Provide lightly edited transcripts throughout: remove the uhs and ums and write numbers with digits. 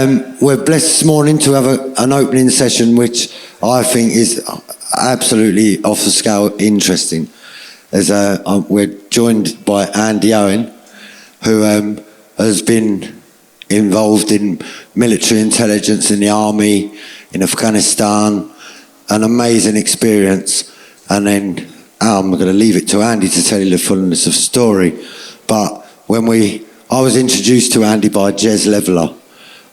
We're blessed this morning to have an opening session which I think is absolutely off the scale interesting. We're joined by Andy Owen, who has been involved in military intelligence in the army, in Afghanistan, an amazing experience. And then I'm going to leave it to Andy to tell you the fullness of the story. But I was introduced to Andy by Jez Leveler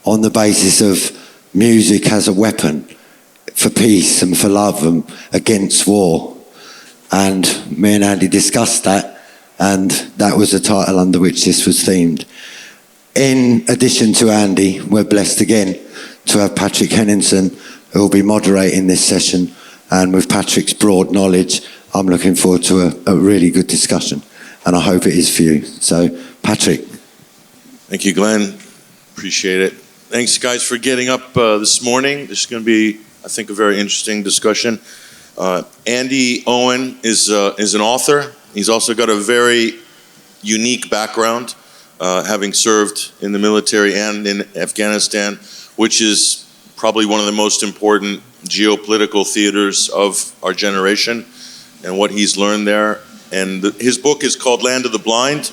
on the basis of music as a weapon for peace and for love and against war. And me and Andy discussed that, and that was the title under which this was themed. In addition to Andy, we're blessed again to have Patrick Henningsen, who will be moderating this session, and with Patrick's broad knowledge, I'm looking forward to a really good discussion, and I hope it is for you. So, Patrick. Thank you, Glenn. Appreciate it. Thanks, guys, for getting up this morning. This is going to be, I think, a very interesting discussion. Andy Owen is an author. He's also got a very unique background, having served in the military and in Afghanistan, which is probably one of the most important geopolitical theaters of our generation, and what he's learned there. And his book is called Land of the Blind.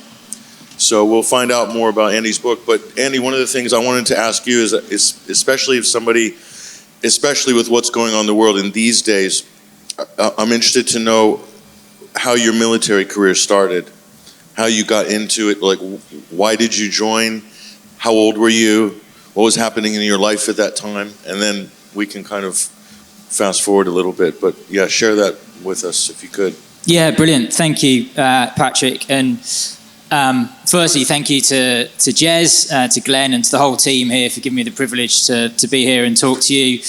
So we'll find out more about Andy's book. But Andy, one of the things I wanted to ask you is especially with what's going on in the world in these days, I'm interested to know how your military career started, how you got into it, like why did you join, how old were you, what was happening in your life at that time, and then we can kind of fast forward a little bit. But yeah, share that with us if you could. Yeah, brilliant. Thank you, Patrick. And firstly, thank you to Jez, to Glenn, and to the whole team here for giving me the privilege to be here and talk to you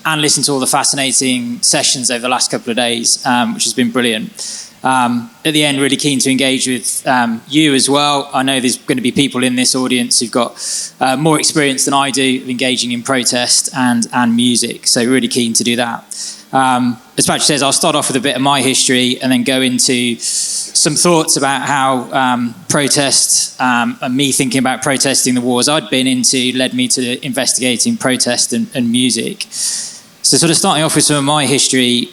and listen to all the fascinating sessions over the last couple of days, which has been brilliant. At the end, really keen to engage with you as well. I know there's going to be people in this audience who've got more experience than I do of engaging in protest and music, so really keen to do that. As Patrick says, I'll start off with a bit of my history and then go into some thoughts about how protest and me thinking about protesting the wars I'd been into led me to investigating protest and music. So sort of starting off with some of my history,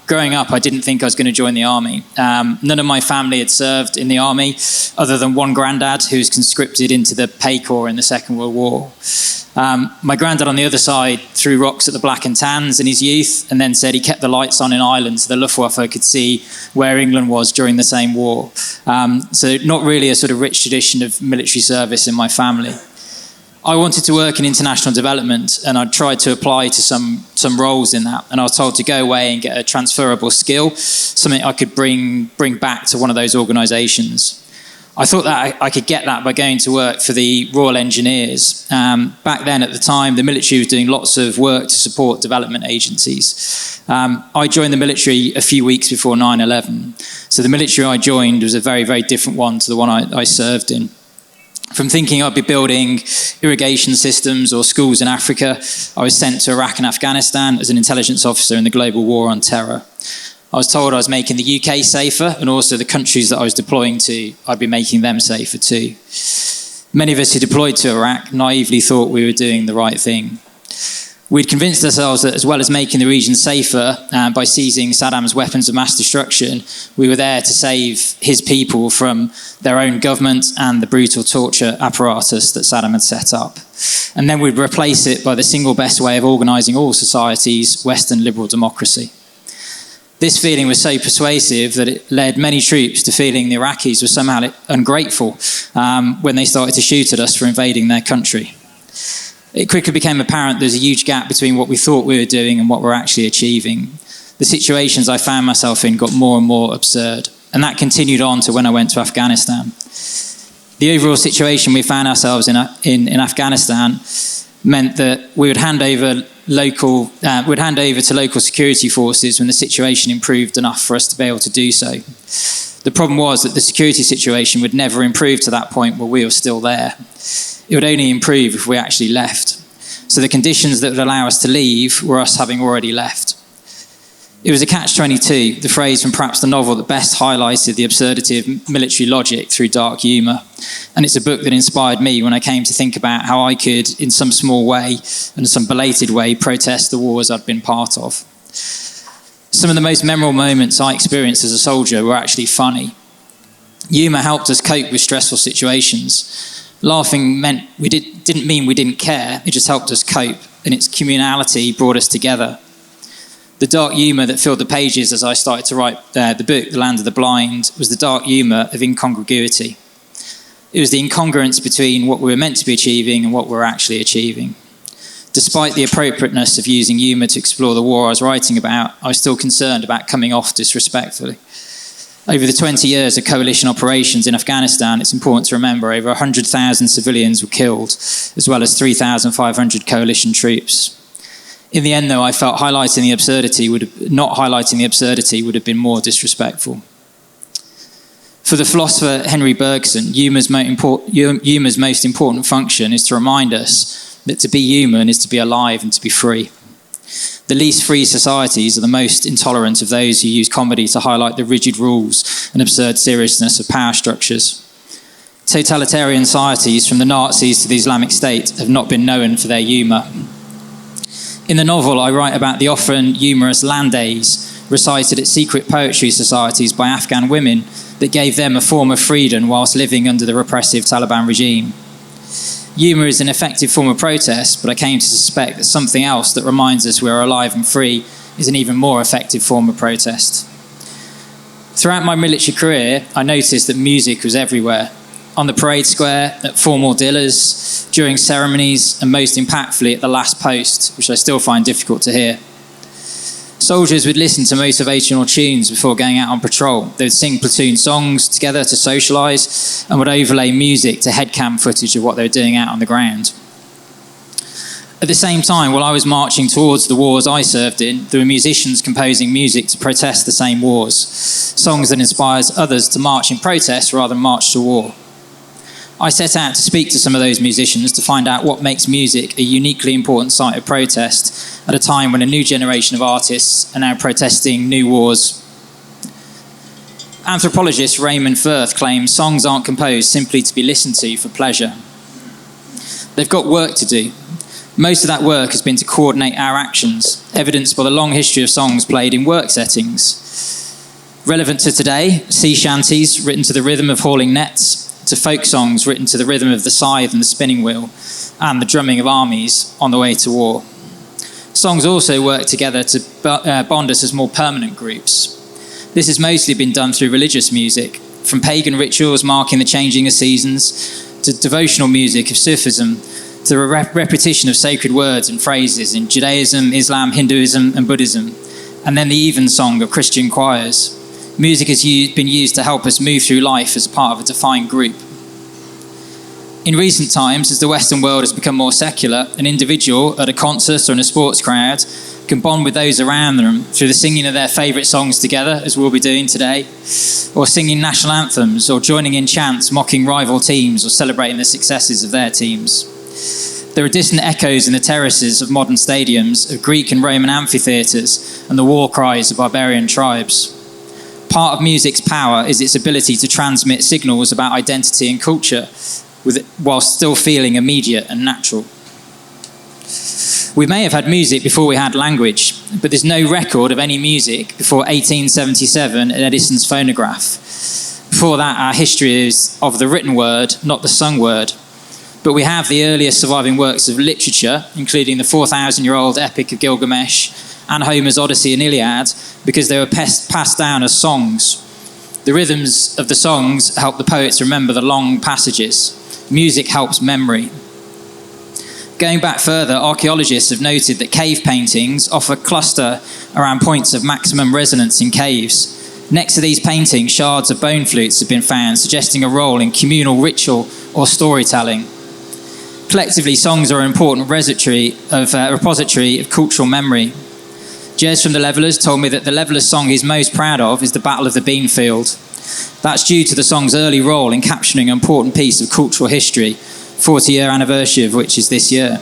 growing up, I didn't think I was going to join the army. None of my family had served in the army, other than one granddad who was conscripted into the Pay Corps in the Second World War. My granddad on the other side threw rocks at the Black and Tans in his youth, and then said he kept the lights on in Ireland so the Luftwaffe could see where England was during the same war. So not really a sort of rich tradition of military service in my family. I wanted to work in international development, and I tried to apply to some roles in that, and I was told to go away and get a transferable skill, something I could bring back to one of those organisations. I thought that I could get that by going to work for the Royal Engineers. Back then, at the time, the military was doing lots of work to support development agencies. I joined the military a few weeks before 9/11, so the military I joined was a very, very different one to the one I served in. From thinking I'd be building irrigation systems or schools in Africa, I was sent to Iraq and Afghanistan as an intelligence officer in the global war on terror. I was told I was making the UK safer, and also the countries that I was deploying to, I'd be making them safer too. Many of us who deployed to Iraq naively thought we were doing the right thing. We'd convinced ourselves that as well as making the region safer by seizing Saddam's weapons of mass destruction, we were there to save his people from their own government and the brutal torture apparatus that Saddam had set up. And then we'd replace it by the single best way of organising all societies, Western liberal democracy. This feeling was so persuasive that it led many troops to feeling the Iraqis were somehow ungrateful when they started to shoot at us for invading their country. It quickly became apparent there's a huge gap between what we thought we were doing and what we're actually achieving. The situations I found myself in got more and more absurd, and that continued on to when I went to Afghanistan. The overall situation we found ourselves in Afghanistan meant that we would hand over to local security forces when the situation improved enough for us to be able to do so. The problem was that the security situation would never improve to that point where we were still there. It would only improve if we actually left. So the conditions that would allow us to leave were us having already left. It was a catch-22, the phrase from perhaps the novel that best highlighted the absurdity of military logic through dark humour. And it's a book that inspired me when I came to think about how I could, in some small way, and some belated way, protest the wars I'd been part of. Some of the most memorable moments I experienced as a soldier were actually funny. Humour helped us cope with stressful situations. Laughing didn't mean we didn't care, it just helped us cope, and its communality brought us together. The dark humour that filled the pages as I started to write the book, The Land of the Blind, was the dark humour of incongruity. It was the incongruence between what we were meant to be achieving and what we were actually achieving. Despite the appropriateness of using humour to explore the war I was writing about, I was still concerned about coming off disrespectfully. Over the 20 years of coalition operations in Afghanistan, it's important to remember over 100,000 civilians were killed, as well as 3,500 coalition troops. In the end, though, I felt not highlighting the absurdity would have been more disrespectful. For the philosopher Henry Bergson, humour's most important function is to remind us that to be human is to be alive and to be free. The least free societies are the most intolerant of those who use comedy to highlight the rigid rules and absurd seriousness of power structures. Totalitarian societies, from the Nazis to the Islamic State, have not been known for their humour. In the novel, I write about the often humorous landays recited at secret poetry societies by Afghan women that gave them a form of freedom whilst living under the repressive Taliban regime. Humour is an effective form of protest, but I came to suspect that something else that reminds us we are alive and free is an even more effective form of protest. Throughout my military career, I noticed that music was everywhere. On the parade square, at formal dinners, during ceremonies, and most impactfully at the last post, which I still find difficult to hear. Soldiers would listen to motivational tunes before going out on patrol. They would sing platoon songs together to socialise and would overlay music to headcam footage of what they were doing out on the ground. At the same time, while I was marching towards the wars I served in, there were musicians composing music to protest the same wars, songs that inspires others to march in protest rather than march to war. I set out to speak to some of those musicians to find out what makes music a uniquely important site of protest at a time when a new generation of artists are now protesting new wars. Anthropologist Raymond Firth claims songs aren't composed simply to be listened to for pleasure. They've got work to do. Most of that work has been to coordinate our actions, evidenced by the long history of songs played in work settings. Relevant to today, sea shanties written to the rhythm of hauling nets, to folk songs written to the rhythm of the scythe and the spinning wheel, and the drumming of armies on the way to war. Songs also work together to bond us as more permanent groups. This has mostly been done through religious music, from pagan rituals marking the changing of seasons, to devotional music of Sufism, to the repetition of sacred words and phrases in Judaism, Islam, Hinduism, and Buddhism, and then the evensong of Christian choirs. Music has been used to help us move through life as part of a defined group. In recent times, as the Western world has become more secular, an individual at a concert or in a sports crowd can bond with those around them through the singing of their favourite songs together, as we'll be doing today, or singing national anthems, or joining in chants mocking rival teams or celebrating the successes of their teams. There are distant echoes in the terraces of modern stadiums, of Greek and Roman amphitheatres, and the war cries of barbarian tribes. Part of music's power is its ability to transmit signals about identity and culture while still feeling immediate and natural. We may have had music before we had language, but there's no record of any music before 1877 at Edison's phonograph. Before that, our history is of the written word, not the sung word. But we have the earliest surviving works of literature, including the 4,000-year-old Epic of Gilgamesh and Homer's Odyssey and Iliad, because they were passed down as songs. The rhythms of the songs help the poets remember the long passages. Music helps memory. Going back further, archaeologists have noted that cave paintings often cluster around points of maximum resonance in caves. Next to these paintings, shards of bone flutes have been found, suggesting a role in communal ritual or storytelling. Collectively, songs are an important repository of cultural memory. Jez from the Levellers told me that the Levellers song he's most proud of is the Battle of the Beanfield. That's due to the song's early role in capturing an important piece of cultural history, 40-year anniversary of which is this year.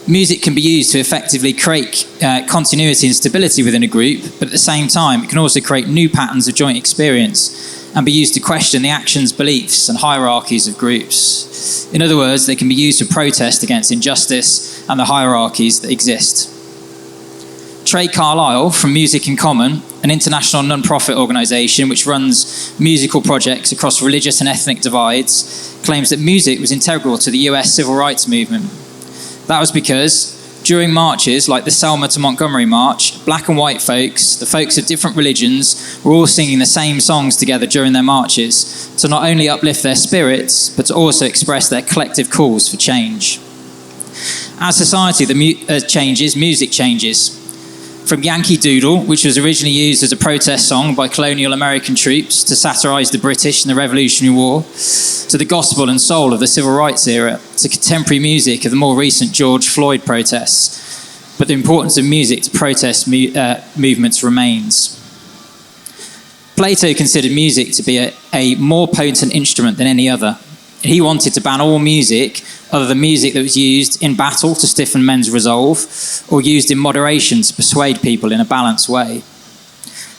Music can be used to effectively create continuity and stability within a group, but at the same time, it can also create new patterns of joint experience and be used to question the actions, beliefs, and hierarchies of groups. In other words, they can be used to protest against injustice and the hierarchies that exist. Trey Carlisle from Music in Common, an international non-profit organisation which runs musical projects across religious and ethnic divides, claims that music was integral to the US civil rights movement. That was because during marches like the Selma to Montgomery March, black and white folks, the folks of different religions, were all singing the same songs together during their marches to not only uplift their spirits, but to also express their collective calls for change. As society changes, music changes. From Yankee Doodle, which was originally used as a protest song by colonial American troops to satirise the British in the Revolutionary War, to the gospel and soul of the Civil Rights era, to contemporary music of the more recent George Floyd protests. But the importance of music to protest movements remains. Plato considered music to be a more potent instrument than any other. He wanted to ban all music other than music that was used in battle to stiffen men's resolve or used in moderation to persuade people in a balanced way.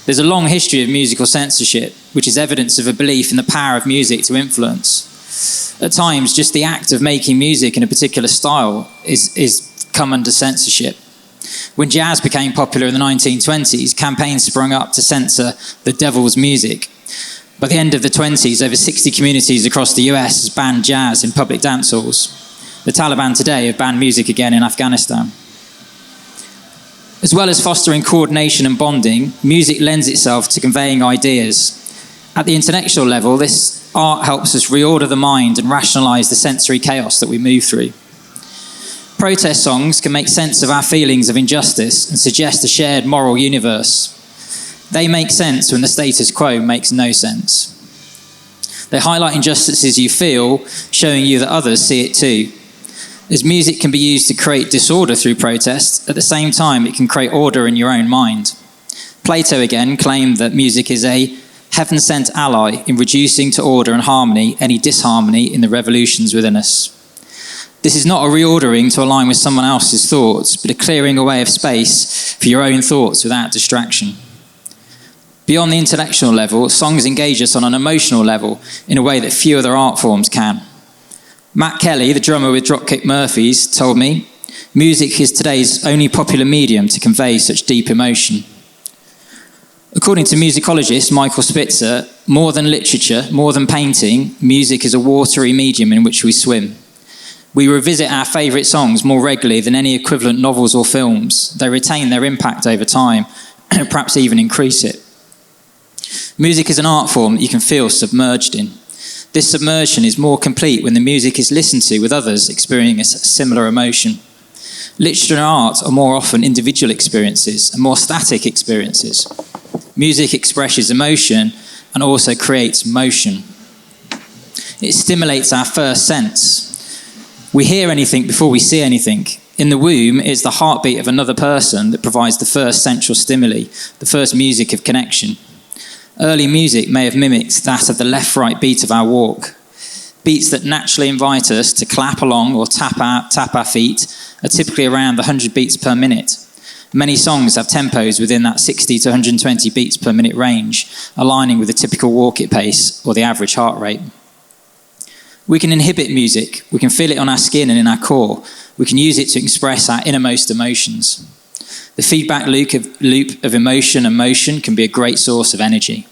There's a long history of musical censorship, which is evidence of a belief in the power of music to influence. At times, just the act of making music in a particular style is come under censorship. When jazz became popular in the 1920s, campaigns sprung up to censor the devil's music. By the end of the 20s, over 60 communities across the US has banned jazz in public dance halls. The Taliban today have banned music again in Afghanistan. As well as fostering coordination and bonding, music lends itself to conveying ideas. At the intellectual level, this art helps us reorder the mind and rationalise the sensory chaos that we move through. Protest songs can make sense of our feelings of injustice and suggest a shared moral universe. They make sense when the status quo makes no sense. They highlight injustices you feel, showing you that others see it too. As music can be used to create disorder through protest, at the same time it can create order in your own mind. Plato again claimed that music is a heaven-sent ally in reducing to order and harmony any disharmony in the revolutions within us. This is not a reordering to align with someone else's thoughts, but a clearing away of space for your own thoughts without distraction. Beyond the intellectual level, songs engage us on an emotional level in a way that few other art forms can. Matt Kelly, the drummer with Dropkick Murphys, told me, music is today's only popular medium to convey such deep emotion. According to musicologist Michael Spitzer, more than literature, more than painting, music is a watery medium in which we swim. We revisit our favourite songs more regularly than any equivalent novels or films. They retain their impact over time, and perhaps even increase it. Music is an art form that you can feel submerged in. This submersion is more complete when the music is listened to with others experiencing a similar emotion. Literature and art are more often individual experiences and more static experiences. Music expresses emotion and also creates motion. It stimulates our first sense. We hear anything before we see anything. In the womb is the heartbeat of another person that provides the first central stimuli, the first music of connection. Early music may have mimicked that of the left-right beat of our walk. Beats that naturally invite us to clap along or tap our feet are typically around the 100 beats per minute. Many songs have tempos within that 60 to 120 beats per minute range, aligning with the typical walk-it pace or the average heart rate. We can inhibit music. We can feel it on our skin and in our core. We can use it to express our innermost emotions. The feedback loop of emotion and motion can be a great source of energy.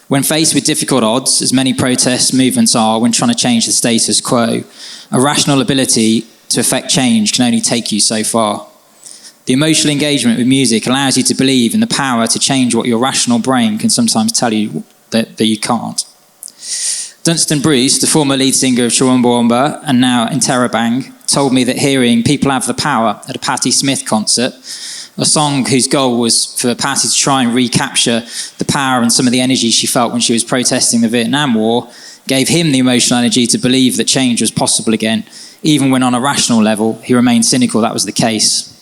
When faced with difficult odds, as many protest movements are when trying to change the status quo, a rational ability to effect change can only take you so far. The emotional engagement with music allows you to believe in the power to change what your rational brain can sometimes tell you that you can't. Dunstan Bruce, the former lead singer of Chumbawamba and now Interrobang, told me that hearing People Have the Power at a Patti Smith concert, a song whose goal was for Patti to try and recapture the power and some of the energy she felt when she was protesting the Vietnam War, gave him the emotional energy to believe that change was possible again, even when on a rational level he remained cynical that was the case.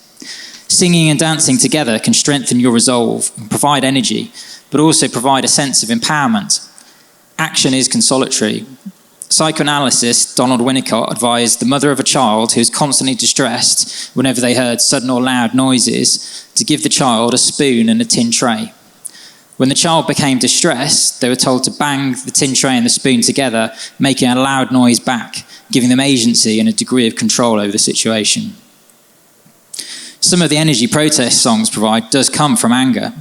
Singing and dancing together can strengthen your resolve and provide energy, but also provide a sense of empowerment. Action is consolatory. Psychoanalyst Donald Winnicott advised the mother of a child who was constantly distressed whenever they heard sudden or loud noises to give the child a spoon and a tin tray. When the child became distressed, they were told to bang the tin tray and the spoon together, making a loud noise back, giving them agency and a degree of control over the situation. Some of the energy protest songs provide does come from anger.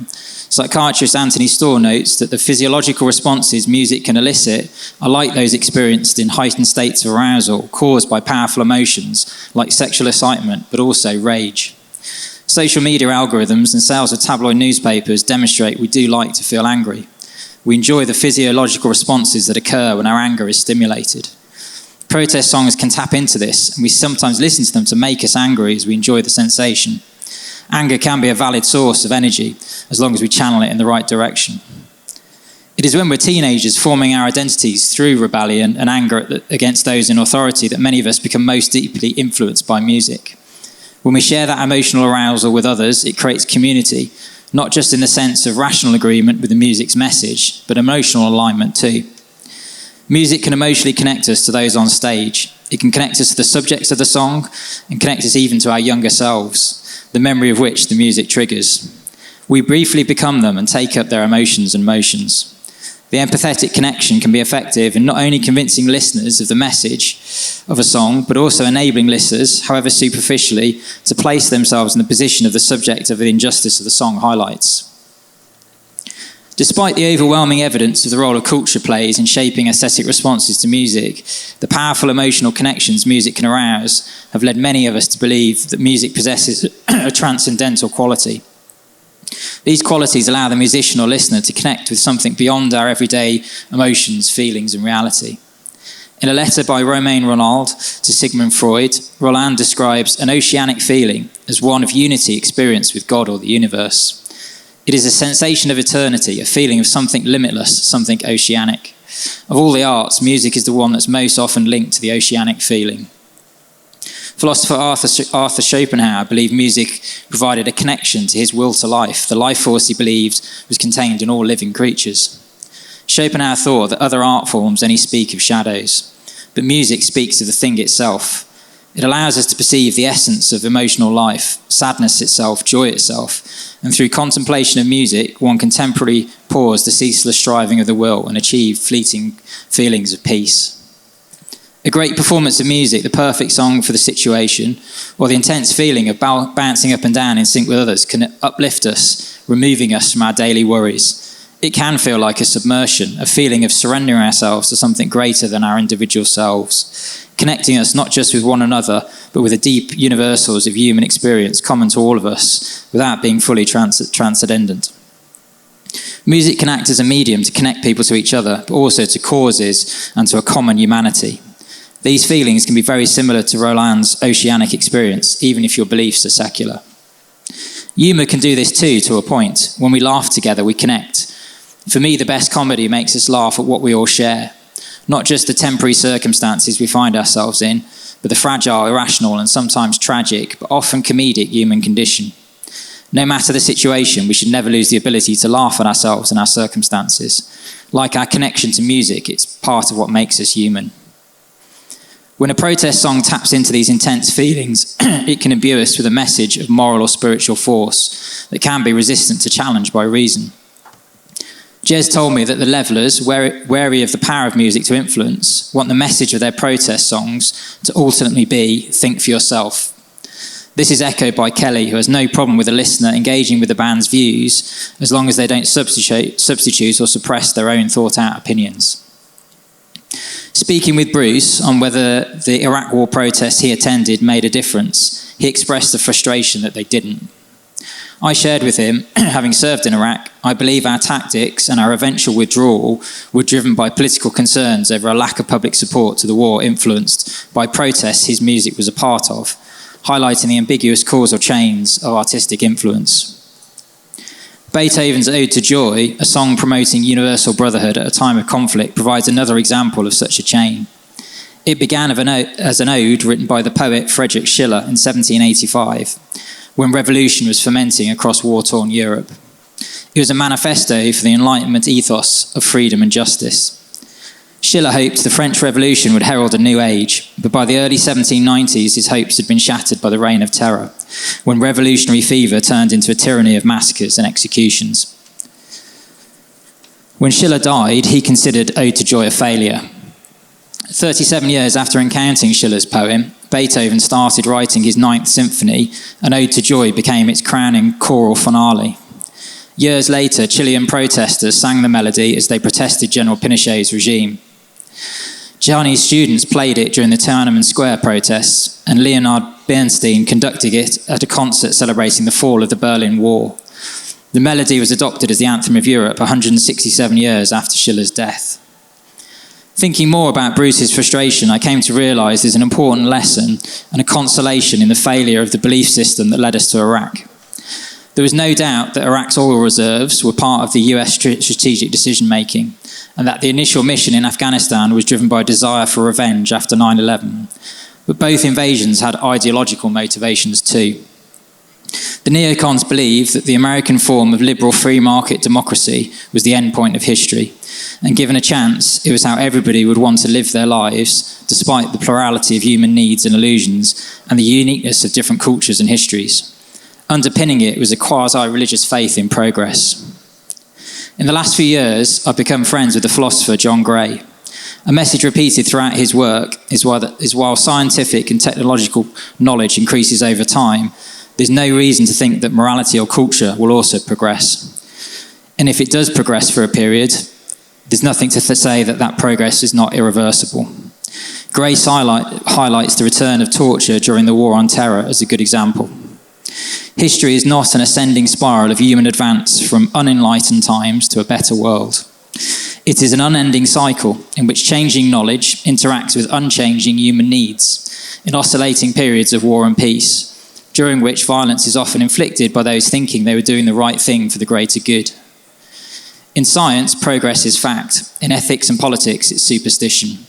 Psychiatrist Anthony Storr notes that the physiological responses music can elicit are like those experienced in heightened states of arousal caused by powerful emotions like sexual excitement, but also rage. Social media algorithms and sales of tabloid newspapers demonstrate we do like to feel angry. We enjoy the physiological responses that occur when our anger is stimulated. Protest songs can tap into this, and we sometimes listen to them to make us angry as we enjoy the sensation. Anger can be a valid source of energy, as long as we channel it in the right direction. It is when we're teenagers forming our identities through rebellion and anger against those in authority that many of us become most deeply influenced by music. When we share that emotional arousal with others, it creates community, not just in the sense of rational agreement with the music's message, but emotional alignment too. Music can emotionally connect us to those on stage. It can connect us to the subjects of the song and connect us even to our younger selves, the memory of which the music triggers. We briefly become them and take up their emotions and motions. The empathetic connection can be effective in not only convincing listeners of the message of a song, but also enabling listeners, however superficially, to place themselves in the position of the subject of the injustice of the song highlights. Despite the overwhelming evidence of the role of culture plays in shaping aesthetic responses to music, the powerful emotional connections music can arouse have led many of us to believe that music possesses a transcendental quality. These qualities allow the musician or listener to connect with something beyond our everyday emotions, feelings, and reality. In a letter by Romain Rolland to Sigmund Freud, Rolland describes an oceanic feeling as one of unity experienced with God or the universe. It is a sensation of eternity, a feeling of something limitless, something oceanic. Of all the arts, music is the one that's most often linked to the oceanic feeling. Philosopher Arthur Schopenhauer believed music provided a connection to his will to life, the life force he believed was contained in all living creatures. Schopenhauer thought that other art forms only speak of shadows, but music speaks of the thing itself. It allows us to perceive the essence of emotional life, sadness itself, joy itself, and through contemplation of music, one can temporarily pause the ceaseless striving of the will and achieve fleeting feelings of peace. A great performance of music, the perfect song for the situation, or the intense feeling of bouncing up and down in sync with others can uplift us, removing us from our daily worries. It can feel like a submersion, a feeling of surrendering ourselves to something greater than our individual selves, connecting us not just with one another, but with the deep universals of human experience common to all of us, without being fully transcendent. Music can act as a medium to connect people to each other, but also to causes and to a common humanity. These feelings can be very similar to Roland's oceanic experience, even if your beliefs are secular. Humour can do this too, to a point. When we laugh together, we connect. For me, the best comedy makes us laugh at what we all share. Not just the temporary circumstances we find ourselves in, but the fragile, irrational, and sometimes tragic, but often comedic human condition. No matter the situation, we should never lose the ability to laugh at ourselves and our circumstances. Like our connection to music, it's part of what makes us human. When a protest song taps into these intense feelings, it can imbue us with a message of moral or spiritual force that can be resistant to challenge by reason. Jez told me that the Levellers, wary of the power of music to influence, want the message of their protest songs to ultimately be, think for yourself. This is echoed by Kelly, who has no problem with a listener engaging with the band's views, as long as they don't substitute or suppress their own thought-out opinions. Speaking with Bruce on whether the Iraq war protests he attended made a difference, he expressed the frustration that they didn't. I shared with him, having served in Iraq, I believe our tactics and our eventual withdrawal were driven by political concerns over a lack of public support to the war influenced by protests his music was a part of, highlighting the ambiguous causal chains of artistic influence. Beethoven's Ode to Joy, a song promoting universal brotherhood at a time of conflict, provides another example of such a chain. It began as an ode written by the poet Friedrich Schiller in 1785, when revolution was fermenting across war-torn Europe. It was a manifesto for the Enlightenment ethos of freedom and justice. Schiller hoped the French Revolution would herald a new age, but by the early 1790s his hopes had been shattered by the Reign of Terror, when revolutionary fever turned into a tyranny of massacres and executions. When Schiller died, he considered Ode to Joy a failure. 37 years after encountering Schiller's poem, Beethoven started writing his Ninth Symphony, and Ode to Joy became its crowning choral finale. Years later, Chilean protesters sang the melody as they protested General Pinochet's regime. Chinese students played it during the Tiananmen Square protests, and Leonard Bernstein conducted it at a concert celebrating the fall of the Berlin Wall. The melody was adopted as the anthem of Europe 167 years after Schiller's death. Thinking more about Bruce's frustration, I came to realise there's an important lesson and a consolation in the failure of the belief system that led us to Iraq. There was no doubt that Iraq's oil reserves were part of the US strategic decision-making, and that the initial mission in Afghanistan was driven by a desire for revenge after 9/11. But both invasions had ideological motivations too. The neocons believed that the American form of liberal free market democracy was the end point of history, and given a chance, it was how everybody would want to live their lives, despite the plurality of human needs and illusions, and the uniqueness of different cultures and histories. Underpinning it was a quasi-religious faith in progress. In the last few years, I've become friends with the philosopher John Gray. A message repeated throughout his work is while scientific and technological knowledge increases over time, there's no reason to think that morality or culture will also progress. And if it does progress for a period, there's nothing to say that that progress is not irreversible. Gray highlights the return of torture during the War on Terror as a good example. History is not an ascending spiral of human advance from unenlightened times to a better world. It is an unending cycle in which changing knowledge interacts with unchanging human needs in oscillating periods of war and peace, during which violence is often inflicted by those thinking they were doing the right thing for the greater good. In science, progress is fact. In ethics and politics, it's superstition.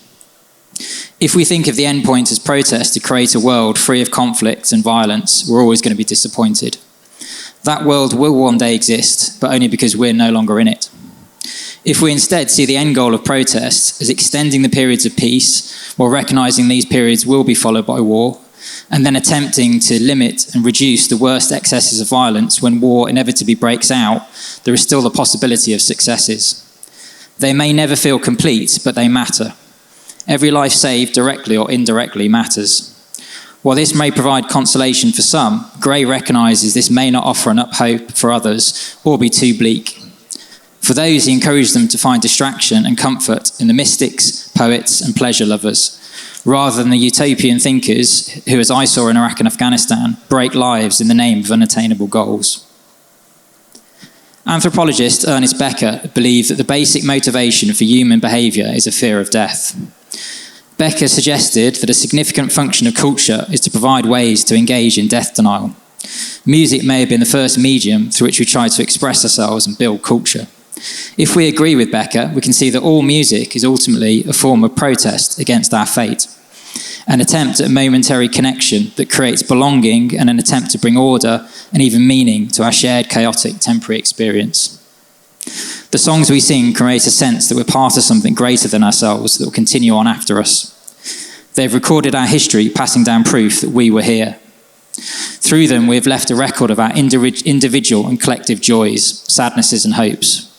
If we think of the end point as protest to create a world free of conflict and violence, we're always going to be disappointed. That world will one day exist, but only because we're no longer in it. If we instead see the end goal of protest as extending the periods of peace, while recognising these periods will be followed by war, and then attempting to limit and reduce the worst excesses of violence when war inevitably breaks out, there is still the possibility of successes. They may never feel complete, but they matter. Every life saved, directly or indirectly, matters. While this may provide consolation for some, Gray recognises this may not offer enough hope for others or be too bleak. For those, he encouraged them to find distraction and comfort in the mystics, poets and pleasure lovers, rather than the utopian thinkers who, as I saw in Iraq and Afghanistan, break lives in the name of unattainable goals. Anthropologist Ernest Becker believed that the basic motivation for human behaviour is a fear of death. Becker suggested that a significant function of culture is to provide ways to engage in death denial. Music may have been the first medium through which we tried to express ourselves and build culture. If we agree with Becker, we can see that all music is ultimately a form of protest against our fate, an attempt at a momentary connection that creates belonging and an attempt to bring order and even meaning to our shared chaotic temporary experience. The songs we sing create a sense that we're part of something greater than ourselves that will continue on after us. They've recorded our history, passing down proof that we were here. Through them, we have left a record of our individual and collective joys, sadnesses and hopes.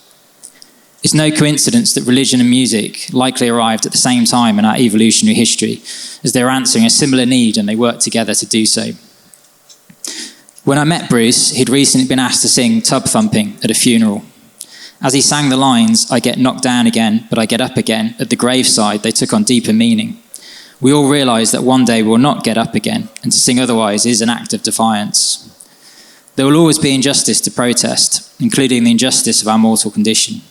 It's no coincidence that religion and music likely arrived at the same time in our evolutionary history, as they were answering a similar need and they worked together to do so. When I met Bruce, he'd recently been asked to sing Tub Thumping at a funeral. As he sang the lines, "I get knocked down again, but I get up again," at the graveside, they took on deeper meaning. We all realise that one day we will not get up again, and to sing otherwise is an act of defiance. There will always be injustice to protest, including the injustice of our mortal condition.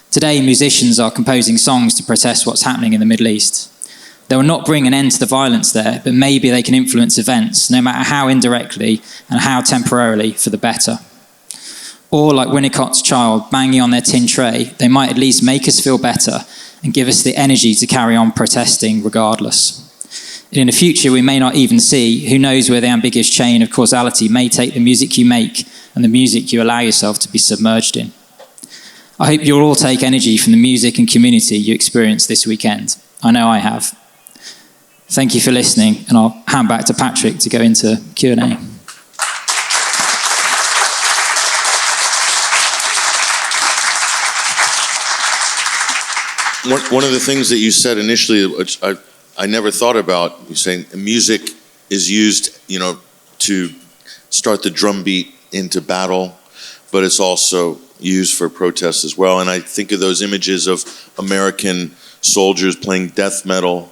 Today, musicians are composing songs to protest what's happening in the Middle East. They will not bring an end to the violence there, but maybe they can influence events, no matter how indirectly and how temporarily, for the better. Or, like Winnicott's child banging on their tin tray, they might at least make us feel better and give us the energy to carry on protesting regardless. And in the future, we may not even see, who knows where the ambiguous chain of causality may take the music you make and the music you allow yourself to be submerged in. I hope you'll all take energy from the music and community you experienced this weekend. I know I have. Thank you for listening, and I'll hand back to Patrick to go into Q&A. One of the things that you said initially, which I never thought about, you're saying music is used, to start the drum beat into battle, but it's also used for protest as well. And I think of those images of American soldiers playing death metal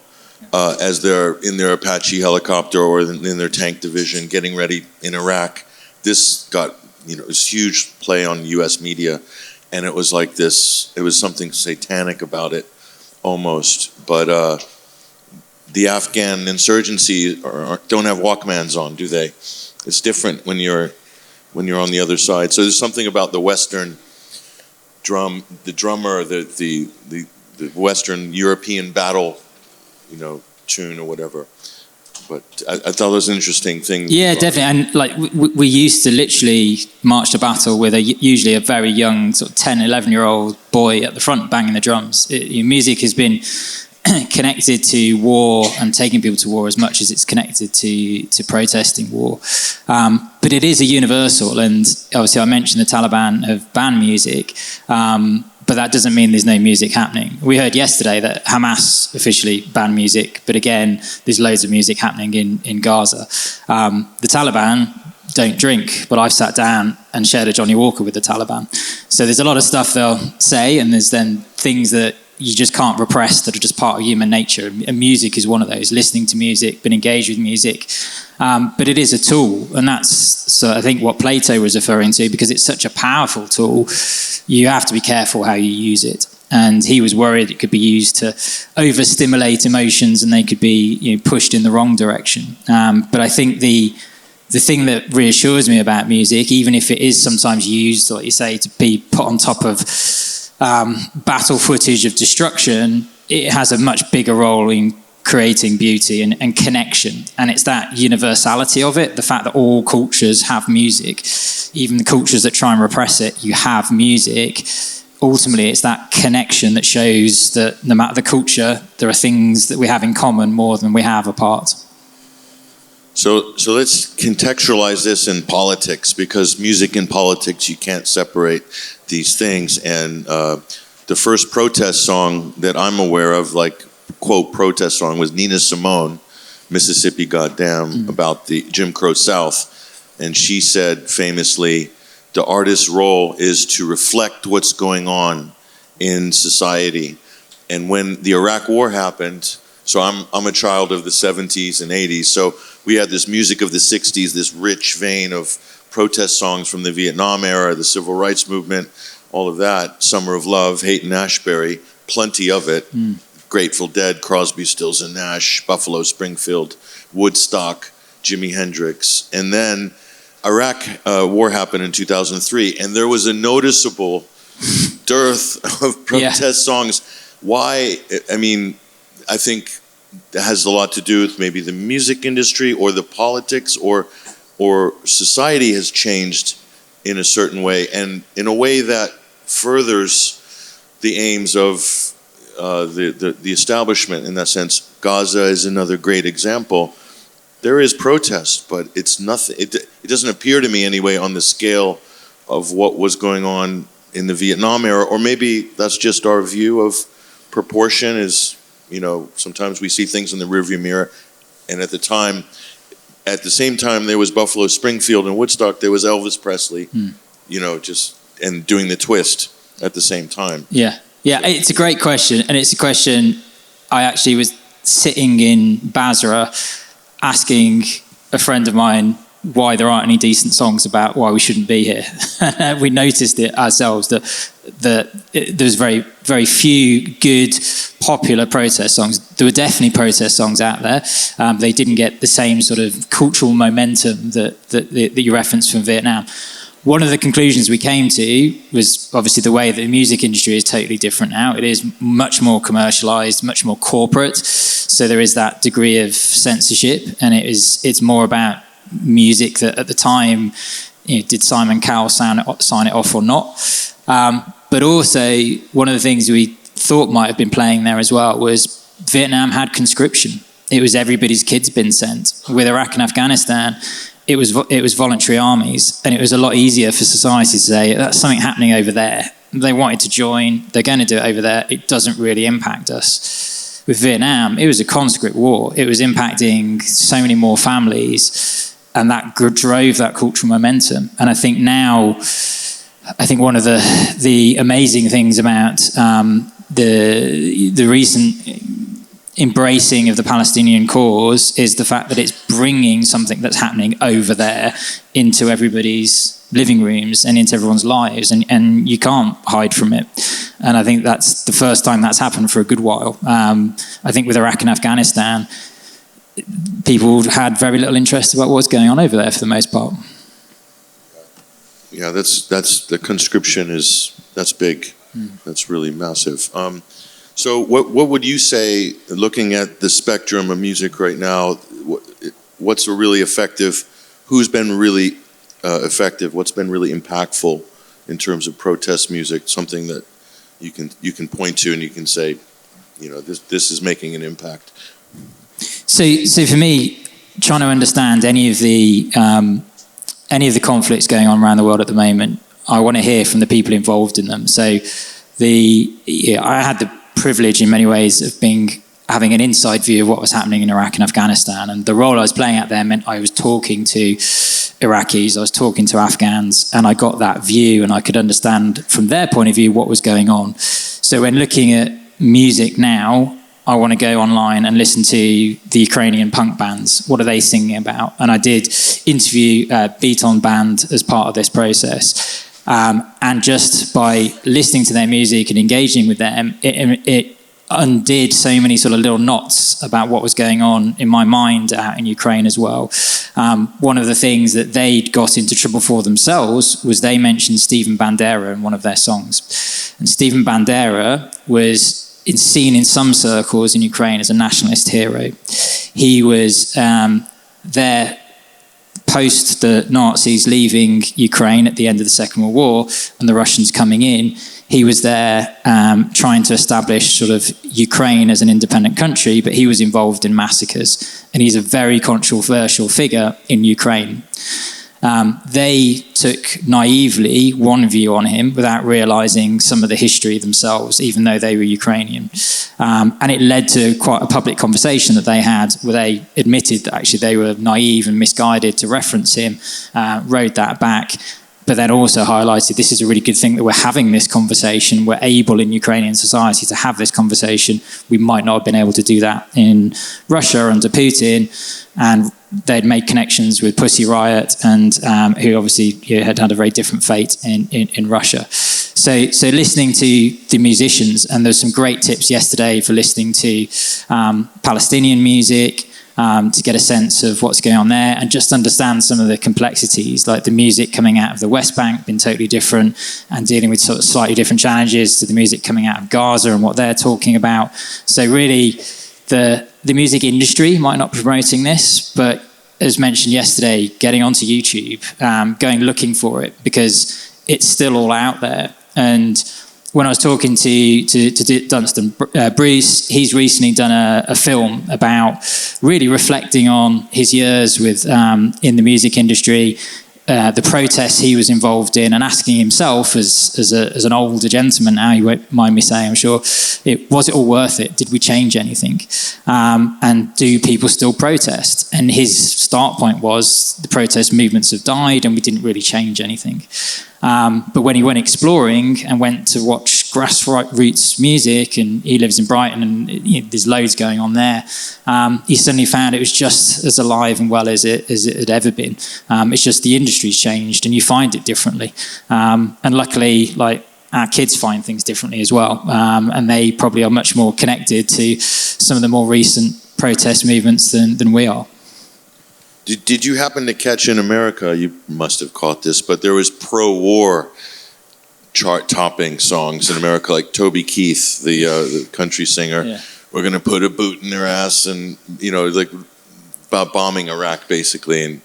as they're in their Apache helicopter or in their tank division getting ready in Iraq. This got, this huge play on U.S. media. And it was like this, it was something satanic about it, almost. But the Afghan insurgency don't have Walkmans on, do they? It's different when you're on the other side. So there's something about the Western drum, the drummer, the Western European battle, tune or whatever. But I thought it was an interesting thing. Yeah, definitely. And like we used to literally march to battle with usually a very young, sort of 10, 11-year-old boy at the front banging the drums. Music has been connected to war and taking people to war as much as it's connected to protesting war. But it is a universal, and obviously I mentioned the Taliban have banned music, but that doesn't mean there's no music happening. We heard yesterday that Hamas officially banned music, but again, there's loads of music happening in Gaza. The Taliban don't drink, but I've sat down and shared a Johnny Walker with the Taliban. So there's a lot of stuff they'll say, and there's then things that you just can't repress that are just part of human nature. And music is one of those, listening to music, being engaged with music. But it is a tool, and that's I think what Plato was referring to, because it's such a powerful tool, you have to be careful how you use it. And he was worried it could be used to overstimulate emotions and they could be pushed in the wrong direction. But I think the thing that reassures me about music, even if it is sometimes used, like you say, to be put on top of battle footage of destruction, it has a much bigger role in creating beauty and connection. And it's that universality of it, the fact that all cultures have music, even the cultures that try and repress it, you have music. Ultimately, it's that connection that shows that no matter the culture, there are things that we have in common more than we have apart. So let's contextualize this in politics, because music and politics, you can't separate these things. And the first protest song that I'm aware of, like, quote, protest song, was Nina Simone, Mississippi Goddamn, about the Jim Crow South. And she said famously, the artist's role is to reflect what's going on in society. And when the Iraq War happened, so I'm a child of the 70s and 80s, so we had this music of the 60s, this rich vein of protest songs from the Vietnam era, the civil rights movement, all of that, Summer of Love, Haight-Ashbury, plenty of it. Grateful Dead, Crosby, Stills and Nash, Buffalo Springfield, Woodstock, Jimi Hendrix. And then Iraq war happened in 2003, and there was a noticeable dearth of protest songs. Why? I mean, I think that has a lot to do with maybe the music industry or the politics or society has changed in a certain way, and in a way that furthers the aims of the establishment. In that sense, Gaza is another great example. There is protest, but it's nothing. It doesn't appear to me anyway on the scale of what was going on in the Vietnam era, or maybe that's just our view of proportion. Is sometimes we see things in the rearview mirror, and at the same time there was Buffalo Springfield and Woodstock, there was Elvis Presley, and doing the twist at the same time. Yeah, it's a great question, and it's a question I actually was sitting in Basra asking a friend of mine why there aren't any decent songs about why we shouldn't be here. We noticed it ourselves that there's very, very few good popular protest songs. There were definitely protest songs out there. They didn't get the same sort of cultural momentum that you referenced from Vietnam. One of the conclusions we came to was obviously the way that the music industry is totally different now. It is much more commercialized, much more corporate. So there is that degree of censorship, and it's more about music that at the time, did Simon Cowell sign it off or not? But also, one of the things we thought might have been playing there as well was Vietnam had conscription. It was everybody's kids been sent. With Iraq and Afghanistan, it was voluntary armies, and it was a lot easier for society to say, that's something happening over there. They wanted to join, they're going to do it over there, it doesn't really impact us. With Vietnam, it was a conscript war. It was impacting so many more families, and that drove that cultural momentum. And I think now, one of the amazing things about the recent embracing of the Palestinian cause is the fact that it's bringing something that's happening over there into everybody's living rooms and into everyone's lives, and you can't hide from it. And I think that's the first time that's happened for a good while. I think with Iraq and Afghanistan, people had very little interest about what's going on over there for the most part. Yeah, that's the conscription that's big. That's really massive. So what would you say, looking at the spectrum of music right now, what's a really effective, who's been really effective, what's been really impactful in terms of protest music, something that you can point to and you can say, this is making an impact? So for me, trying to understand any of the conflicts going on around the world at the moment, I want to hear from the people involved in them. So I had the privilege in many ways of having an inside view of what was happening in Iraq and Afghanistan, and the role I was playing out there meant I was talking to Iraqis, I was talking to Afghans, and I got that view, and I could understand from their point of view what was going on. So when looking at music now, I want to go online and listen to the Ukrainian punk bands. What are they singing about? And I did interview Beat On Band as part of this process. And just by listening to their music and engaging with them, it undid so many sort of little knots about what was going on in my mind out in Ukraine as well. One of the things that they'd got into trouble for themselves was they mentioned Steven Bandera in one of their songs. And Steven Bandera was seen in some circles in Ukraine as a nationalist hero. He was there post the Nazis leaving Ukraine at the end of the Second World War and the Russians coming in. He was there trying to establish sort of Ukraine as an independent country, but he was involved in massacres, and he's a very controversial figure in Ukraine. They took naively one view on him without realizing some of the history themselves, even though they were Ukrainian. And it led to quite a public conversation that they had where they admitted that actually they were naive and misguided to reference him, rode that back, but then also highlighted this is a really good thing that we're having this conversation. We're able in Ukrainian society to have this conversation. We might not have been able to do that in Russia under Putin, and they'd made connections with Pussy Riot, and who obviously had had a very different fate in Russia. So listening to the musicians, and there's some great tips yesterday for listening to Palestinian music, to get a sense of what's going on there and just understand some of the complexities, like the music coming out of the West Bank being totally different and dealing with sort of slightly different challenges to the music coming out of Gaza and what they're talking about. So really, the music industry might not be promoting this, but as mentioned yesterday, getting onto YouTube, going looking for it, because it's still all out there. And when I was talking to Dunstan Bruce, he's recently done a film about really reflecting on his years with in the music industry, the protests he was involved in, and asking himself as an older gentleman now, he won't mind me saying, I'm sure, was it all worth it? Did we change anything? And do people still protest? And his start point was the protest movements have died and we didn't really change anything. But when he went exploring and went to watch grassroots music, and he lives in Brighton and there's loads going on there, he suddenly found it was just as alive and well as it had ever been. It's just the industry's changed and you find it differently. And luckily, like, our kids find things differently as well. And they probably are much more connected to some of the more recent protest movements than we are. Did you happen to catch in America, you must have caught this, but there was pro-war chart-topping songs in America, like Toby Keith, the country singer. Yeah. We're going to put a boot in their ass, and, like about bombing Iraq, basically, and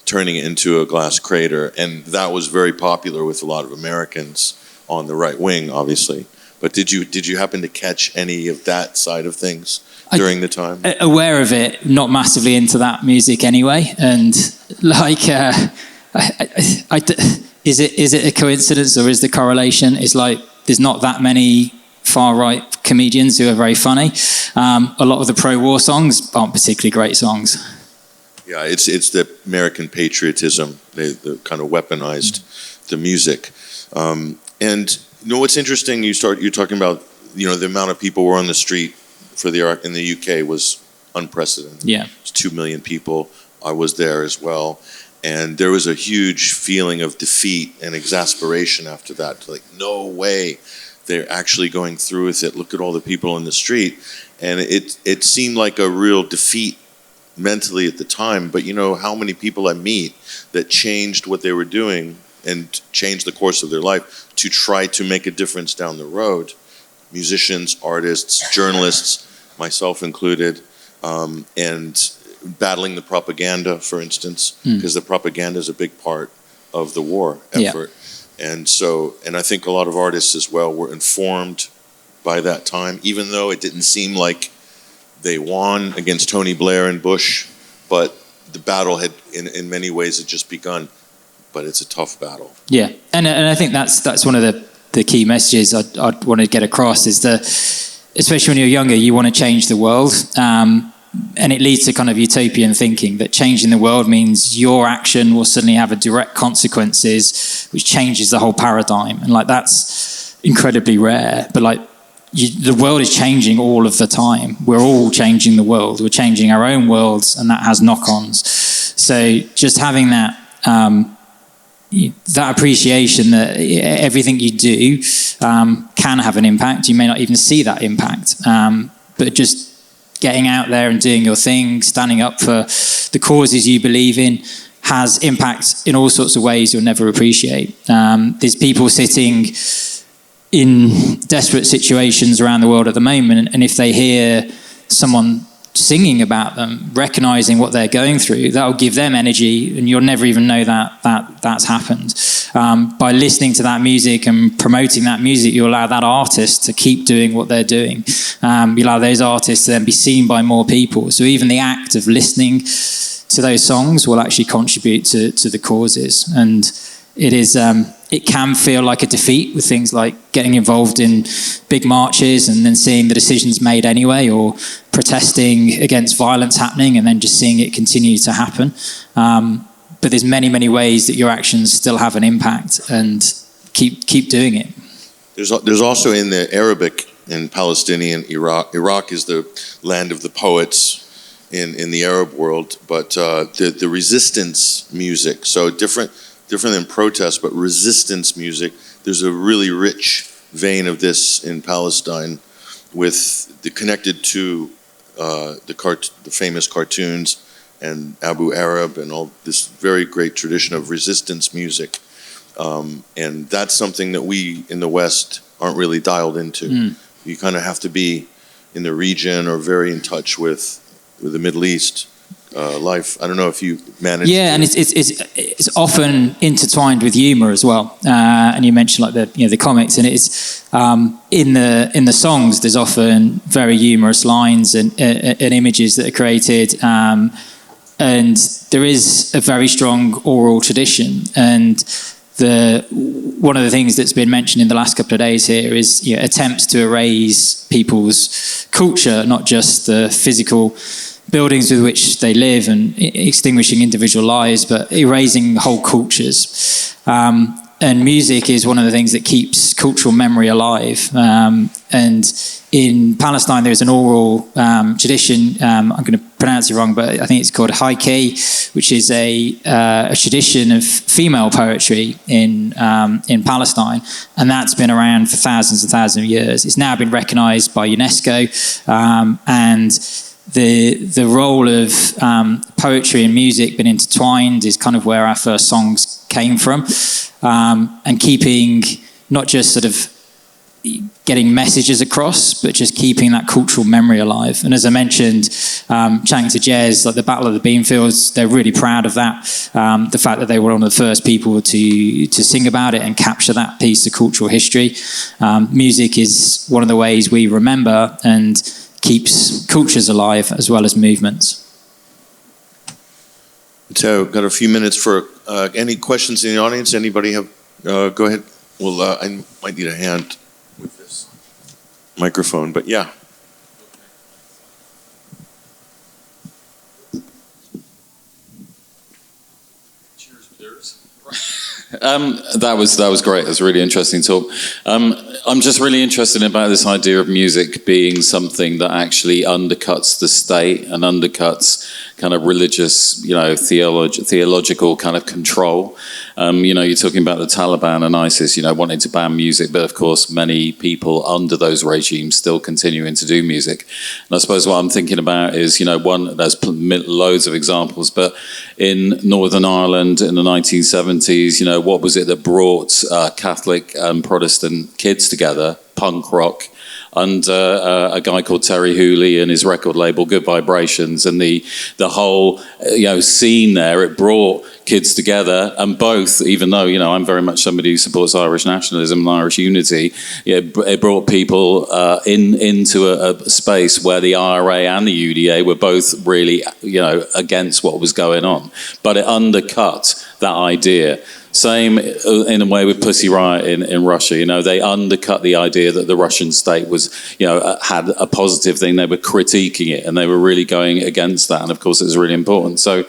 turning it into a glass crater. And that was very popular with a lot of Americans. on the right wing, obviously. But did you happen to catch any of that side of things during the time? Aware of it, not massively into that music anyway. And like, is it a coincidence or is the correlation? It's like there's not that many far-right comedians who are very funny. A lot of the pro-war songs aren't particularly great songs. Yeah, it's the American patriotism. They kind of weaponized the music. And you know what's interesting? You're talking about the amount of people were on the street for the Iraq in the UK was unprecedented. Yeah, it's 2 million people. I was there as well, and there was a huge feeling of defeat and exasperation after that. Like, no way, they're actually going through with it. Look at all the people in the street, and it seemed like a real defeat mentally at the time. But you know how many people I meet that changed what they were doing and changed the course of their life to try to make a difference down the road. Musicians, artists, journalists, myself included, and battling the propaganda, for instance, because the propaganda is a big part of the war effort. Yeah. And I think a lot of artists as well were informed by that time, even though it didn't seem like they won against Tony Blair and Bush, but the battle had, in many ways, had just begun. But it's a tough battle. Yeah, and I think that's one of the key messages I'd want to get across is that, especially when you're younger, you want to change the world, and it leads to kind of utopian thinking that changing the world means your action will suddenly have a direct consequences, which changes the whole paradigm, and like that's incredibly rare. But like the world is changing all of the time. We're all changing the world. We're changing our own worlds, and that has knock-ons. So just having that appreciation that everything you do can have an impact. You may not even see that impact, but just getting out there and doing your thing, standing up for the causes you believe in, has impact in all sorts of ways you'll never appreciate. There's people sitting in desperate situations around the world at the moment, and if they hear someone singing about them, recognizing what they're going through, that'll give them energy, and you'll never even know that's happened. By listening to that music and promoting that music, you allow that artist to keep doing what they're doing. You allow those artists to then be seen by more people. So even the act of listening to those songs will actually contribute to the causes. And it can feel like a defeat with things like getting involved in big marches and then seeing the decisions made anyway, or protesting against violence happening and then just seeing it continue to happen. But there's many, many ways that your actions still have an impact, and keep doing it. There's also in the Arabic and Palestinian Iraq is the land of the poets in the Arab world, but the resistance music, so different than protest, but resistance music. There's a really rich vein of this in Palestine, connected to the famous cartoons and Abu Arab and all this very great tradition of resistance music, and that's something that we in the West aren't really dialed into. You kind of have to be in the region or very in touch with the Middle East. Life. I don't know if you manage. Yeah, and it's often intertwined with humor as well. And you mentioned like the comics, and it's in the songs. There's often very humorous lines and images that are created, and there is a very strong oral tradition. And one of the things that's been mentioned in the last couple of days here is attempts to erase people's culture, not just the physical buildings with which they live and extinguishing individual lives, but erasing whole cultures. And music is one of the things that keeps cultural memory alive. And in Palestine, there's an oral tradition. I'm going to pronounce it wrong, but I think it's called Haiki, which is a tradition of female poetry in Palestine, and that's been around for thousands and thousands of years. It's now been recognised by UNESCO, and the role of poetry and music being intertwined is kind of where our first songs came from, and keeping not just sort of getting messages across, but just keeping that cultural memory alive. And as I mentioned, chatting to Jez, like the Battle of the Beanfields, they're really proud of that. The fact that they were one of the first people to sing about it and capture that piece of cultural history. Music is one of the ways we remember and keeps cultures alive as well as movements. So, got a few minutes for any questions in the audience. Anybody have? Go ahead. Well, I might need a hand with this microphone, but yeah. That was great. It was a really interesting talk. I'm just really interested about this idea of music being something that actually undercuts the state and undercuts kind of religious, theological kind of control. You're talking about the Taliban and ISIS, wanting to ban music, but of course many people under those regimes still continuing to do music. And I suppose what I'm thinking about is, there's loads of examples, but in Northern Ireland in the 1970s, what was it that brought Catholic and Protestant kids together? Punk rock, under a guy called Terry Hooley and his record label Good Vibrations, and the whole scene there. It brought kids together, and both, even though I'm very much somebody who supports Irish nationalism and Irish unity, it brought people into a space where the IRA and the UDA were both really against what was going on, but it undercut that idea. Same in a way with Pussy Riot in Russia. They undercut the idea that the Russian state was, had a positive thing. They were critiquing it, and they were really going against that. And of course, it was really important. So,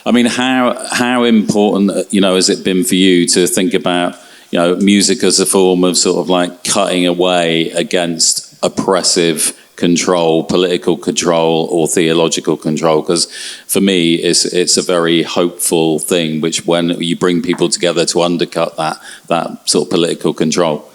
I mean, how important, has it been for you to think about, music as a form of sort of like cutting away against oppressive control, political control, or theological control? Because for me, it's a very hopeful thing, which when you bring people together to undercut that sort of political control.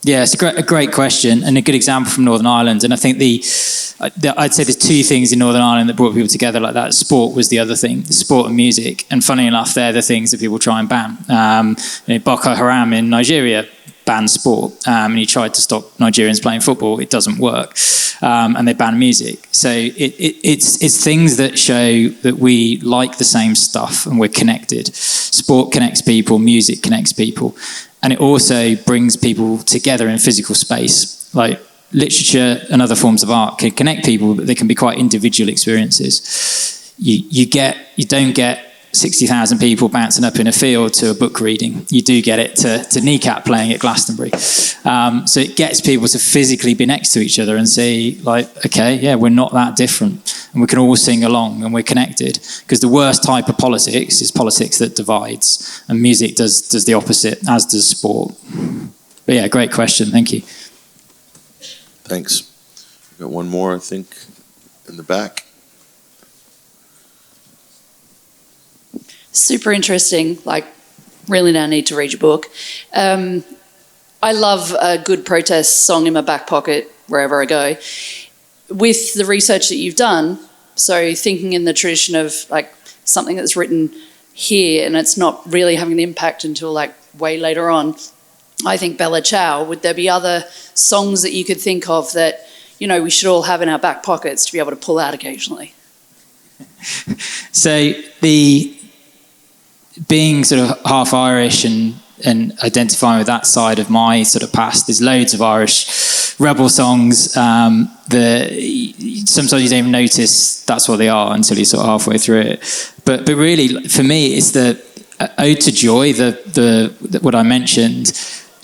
Yeah, it's a great question and a good example from Northern Ireland. And I think I'd say there's two things in Northern Ireland that brought people together like that. Sport was the other thing, sport and music. And funny enough, they're the things that people try and ban. Boko Haram in Nigeria banned sport, and he tried to stop Nigerians playing football. It doesn't work, and they ban music. So it's things that show that we like the same stuff and we're connected. Sport connects people, music connects people, and it also brings people together in physical space. Like literature and other forms of art can connect people, but they can be quite individual experiences. You don't get 60,000 people bouncing up in a field to a book reading. You do get it to Kneecap playing at Glastonbury. So it gets people to physically be next to each other and say, like, okay, yeah, we're not that different. And we can all sing along and we're connected. Because the worst type of politics is politics that divides. And music does the opposite, as does sport. But yeah, great question. Thank you. Thanks. We've got one more, I think, in the back. Super interesting, really now need to read your book. I love a good protest song in my back pocket wherever I go. With the research that you've done, so thinking in the tradition of something that's written here and it's not really having an impact until way later on, I think Bella Ciao, would there be other songs that you could think of that, we should all have in our back pockets to be able to pull out occasionally? So being sort of half Irish and identifying with that side of my sort of past, there's loads of Irish rebel songs that sometimes you don't even notice that's what they are until you're sort of halfway through it. But really, for me, it's the Ode to Joy, the what I mentioned,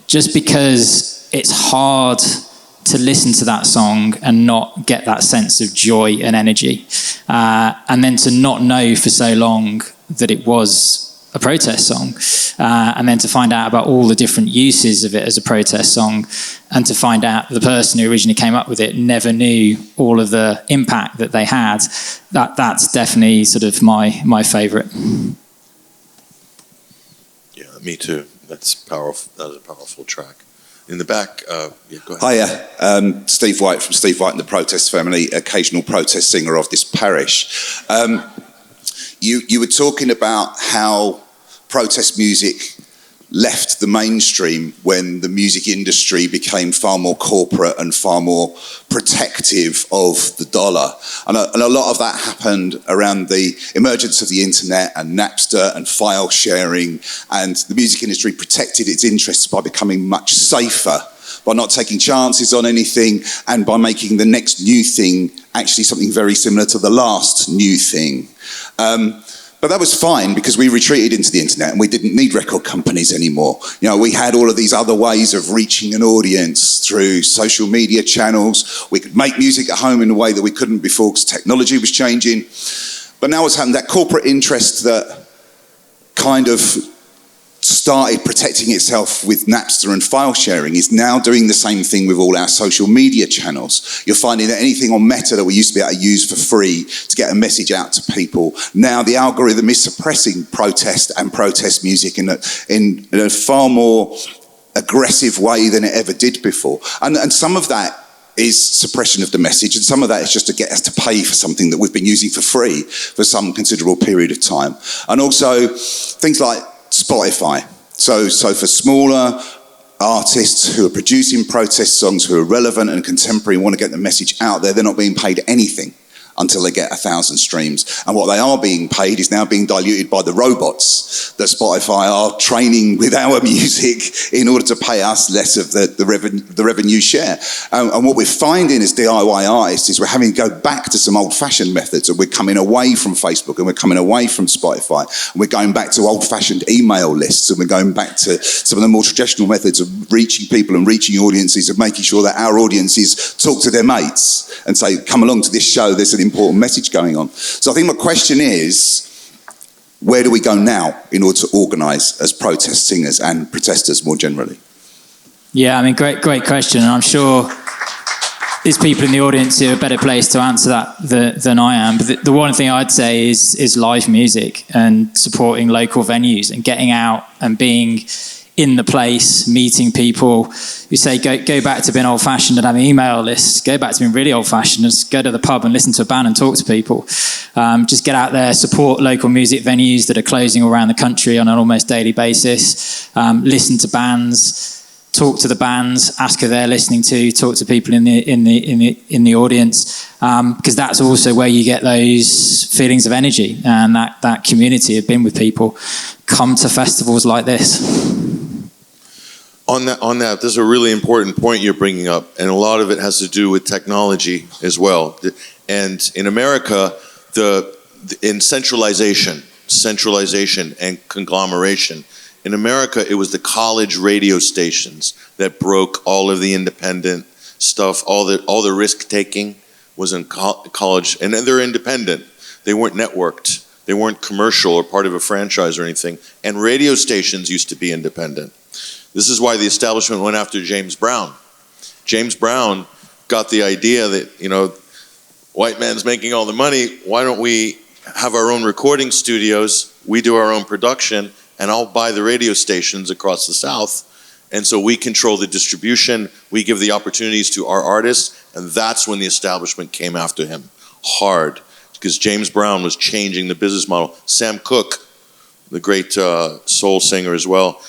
just because it's hard to listen to that song and not get that sense of joy and energy, and then to not know for so long that it was a protest song, and then to find out about all the different uses of it as a protest song, and to find out the person who originally came up with it never knew all of the impact that they had. That's definitely sort of my favourite. Yeah, me too. That's powerful. That was a powerful track. In the back, yeah, go ahead. Hiya, Steve White from Steve White and the Protest Family, occasional protest singer of this parish. You were talking about how protest music left the mainstream when the music industry became far more corporate and far more protective of the dollar. And a lot of that happened around the emergence of the internet and Napster and file sharing, and the music industry protected its interests by becoming much safer, by not taking chances on anything, and by making the next new thing actually something very similar to the last new thing. But that was fine because we retreated into the internet and we didn't need record companies anymore. You know, we had all of these other ways of reaching an audience through social media channels. We could make music at home in a way that we couldn't before because technology was changing. But now what's happened, that corporate interest that kind of started protecting itself with Napster and file sharing is now doing the same thing with all our social media channels. You're finding that anything on Meta that we used to be able to use for free to get a message out to people, now the algorithm is suppressing protest and protest music in a far more aggressive way than it ever did before. And some of that is suppression of the message, and some of that is just to get us to pay for something that we've been using for free for some considerable period of time. And also things like Spotify. So for smaller artists who are producing protest songs, who are relevant and contemporary and want to get the message out there, they're not being paid anything until they get 1,000 streams. And what they are being paid is now being diluted by the robots that Spotify are training with our music in order to pay us less of the revenue share. And what we're finding as DIY artists is we're having to go back to some old-fashioned methods, and we're coming away from Facebook and we're coming away from Spotify, and we're going back to old-fashioned email lists, and we're going back to some of the more traditional methods of reaching people and reaching audiences, and making sure that our audiences talk to their mates and say, come along to this show, there's an important message going on. So I think my question is, where do we go now in order to organise as protest singers and protesters more generally? Yeah, I mean, great question. And I'm sure there's people in the audience who are better placed to answer that than I am. But the one thing I'd say is live music and supporting local venues and getting out and being in the place, meeting people. We say go back to being old-fashioned and having email lists. Go back to being really old-fashioned and just go to the pub and listen to a band and talk to people. Just get out there, support local music venues that are closing all around the country on an almost daily basis. Listen to bands, talk to the bands, ask who they're listening to, talk to people in the audience, because that's also where you get those feelings of energy and that community of being with people. Come to festivals like this. On that, there's a really important point you're bringing up, and a lot of it has to do with technology as well. And in America, in centralization and conglomeration, in America, it was the college radio stations that broke all of the independent stuff. All the risk taking was in college, and they're independent. They weren't networked. They weren't commercial or part of a franchise or anything. And radio stations used to be independent. This is why the establishment went after James Brown. James Brown got the idea that, white man's making all the money, why don't we have our own recording studios, we do our own production, and I'll buy the radio stations across the South. And so we control the distribution, we give the opportunities to our artists, and that's when the establishment came after him, hard, because James Brown was changing the business model. Sam Cooke, the great soul singer as well,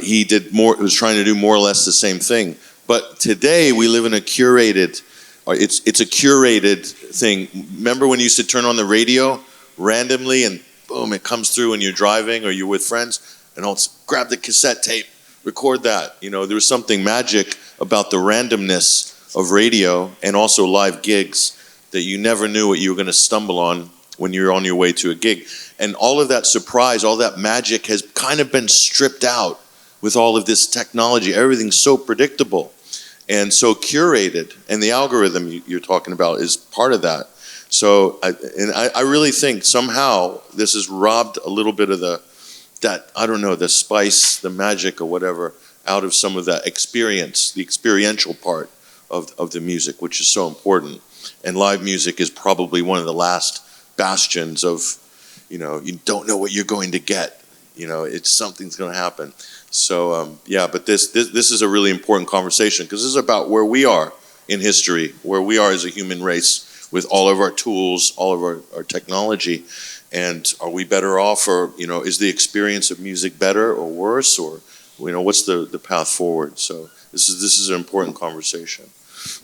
he was trying to do more or less the same thing. But today we live in a curated, it's a curated thing. Remember when you used to turn on the radio randomly and boom, it comes through when you're driving or you're with friends, and grab the cassette tape, record that. There was something magic about the randomness of radio and also live gigs that you never knew what you were going to stumble on when you're on your way to a gig. And all of that surprise, all that magic has kind of been stripped out with all of this technology. Everything's so predictable and so curated, and the algorithm you're talking about is part of that. So I really think somehow this has robbed a little bit of the spice, the magic or whatever, out of some of that experience, the experiential part of the music, which is so important. And live music is probably one of the last bastions of, you don't know what you're going to get. Something's going to happen. So, but this is a really important conversation, because this is about where we are in history, where we are as a human race with all of our tools, all of our technology. And are we better off, or, is the experience of music better or worse, or what's the path forward? So this is an important conversation.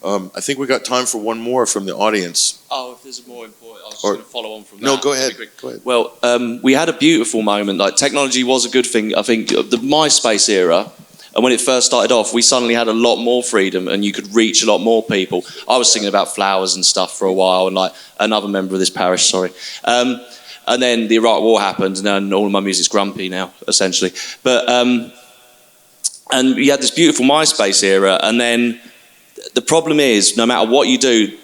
I think we got time for one more from the audience. Oh, if there's a more important, I was just going to follow on from that. No, go ahead. Go ahead. Well, we had a beautiful moment. Like, technology was a good thing. I think the MySpace era, and when it first started off, we suddenly had a lot more freedom, and you could reach a lot more people. I was singing about flowers and stuff for a while, and like another member of this parish, sorry. And then the Iraq War happened, and then all of my music's grumpy now, essentially. But and we had this beautiful MySpace era, and then the problem is, no matter what you do,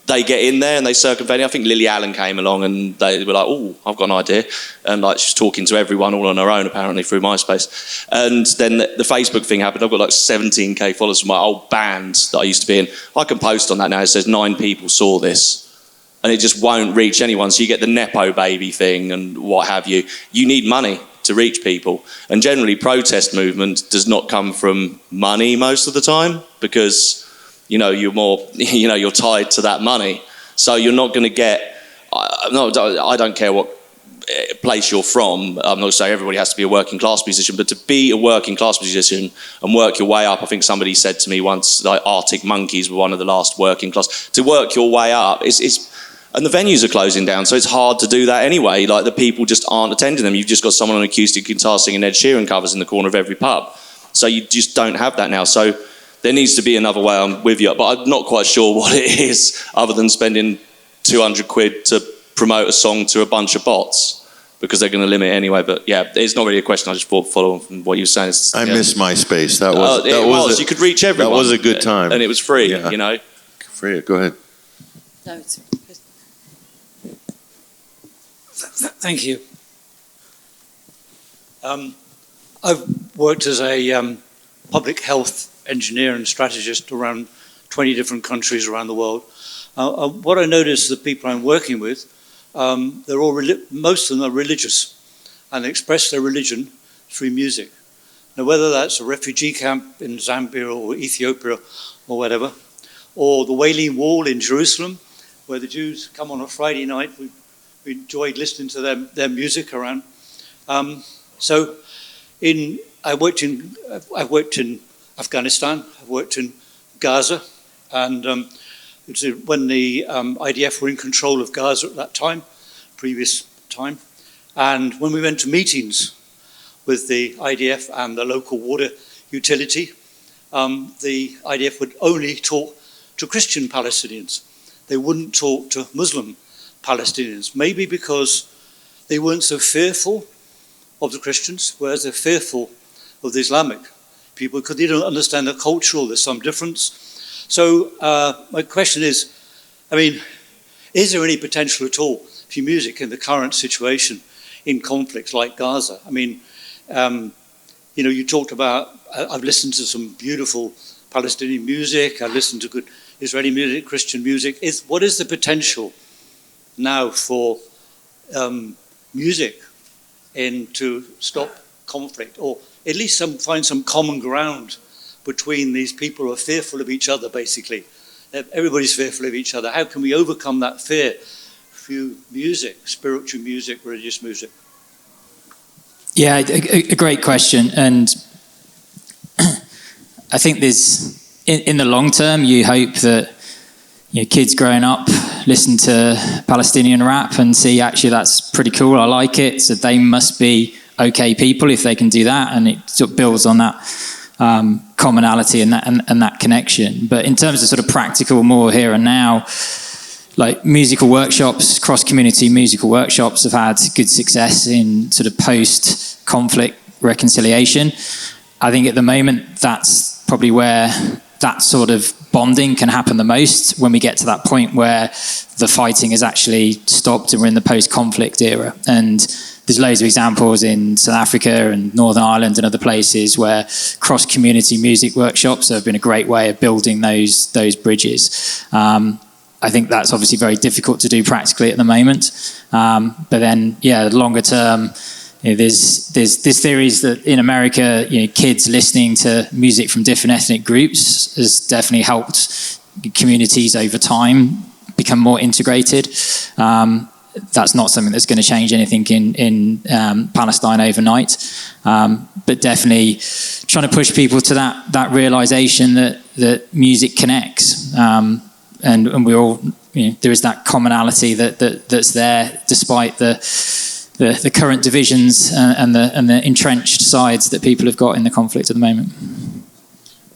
they get in there and they circumvent it. I think Lily Allen came along and they were like, "Oh, I've got an idea," and like she's talking to everyone all on her own apparently through MySpace. And then the Facebook thing happened. I've got like 17k followers from my old band that I used to be in. I can post on that now. It says 9 people saw this, and it just won't reach anyone. So you get the Nepo baby thing and what have you. You need money to reach people, and generally protest movement does not come from money most of the time, because you're more, you're tied to that money. So you're not going to get, I don't care what place you're from. I'm not saying everybody has to be a working class musician, but to be a working class musician and work your way up, I think somebody said to me once, like Arctic Monkeys were one of the last working class. To work your way up, and the venues are closing down, so it's hard to do that anyway. Like, the people just aren't attending them. You've just got someone on acoustic guitar singing Ed Sheeran covers in the corner of every pub. So you just don't have that now. So there needs to be another way. I'm with you, but I'm not quite sure what it is, other than spending 200 quid to promote a song to a bunch of bots, because they're going to limit it anyway. But yeah, it's not really a question. I just thought, follow on from what you were saying. I miss MySpace. That was you could reach everyone. That was a good time, and it was free. Yeah. Free. Go ahead. No, it's... Thank you. I've worked as a public health engineer and strategist around 20 different countries around the world. What I notice, the people I'm working with, they're all most of them are religious, and they express their religion through music. Now, whether that's a refugee camp in Zambia or Ethiopia or whatever, or the Wailing Wall in Jerusalem, where the Jews come on a Friday night. We enjoyed listening to their music around. So I've worked in Afghanistan, I've worked in Gaza, and when the IDF were in control of Gaza at that time, previous time, and when we went to meetings with the IDF and the local water utility, the IDF would only talk to Christian Palestinians. They wouldn't talk to Muslim Palestinians, maybe because they weren't so fearful of the Christians, whereas they're fearful of the Islamic people, because they don't understand the cultural, there's some difference. So my question is, is there any potential at all for music in the current situation in conflicts like Gaza? You talked about, I've listened to some beautiful Palestinian music, I've listened to good Israeli music, Christian music. What is the potential now for music to stop conflict, or at least find some common ground between these people who are fearful of each other, basically? Everybody's fearful of each other. How can we overcome that fear through music, spiritual music, religious music? Yeah, a great question. And I think there's, in the long term, you hope that kids growing up listen to Palestinian rap and see, actually, that's pretty cool, I like it, so they must be okay people if they can do that, and it sort of builds on that commonality and that connection. But in terms of sort of practical, more here and now, like musical workshops, cross-community musical workshops have had good success in sort of post-conflict reconciliation. I think at the moment that's probably where that sort of bonding can happen the most, when we get to that point where the fighting has actually stopped and we're in the post-conflict era. And there's loads of examples in South Africa and Northern Ireland and other places where cross-community music workshops have been a great way of building those bridges. I think that's obviously very difficult to do practically at the moment. But then, longer term, there's theories that in America, kids listening to music from different ethnic groups has definitely helped communities over time become more integrated. that's not something that's going to change anything in Palestine overnight. But definitely trying to push people to that realization that music connects, and we all, there is that commonality that's there despite the current divisions and the entrenched sides that people have got in the conflict at the moment.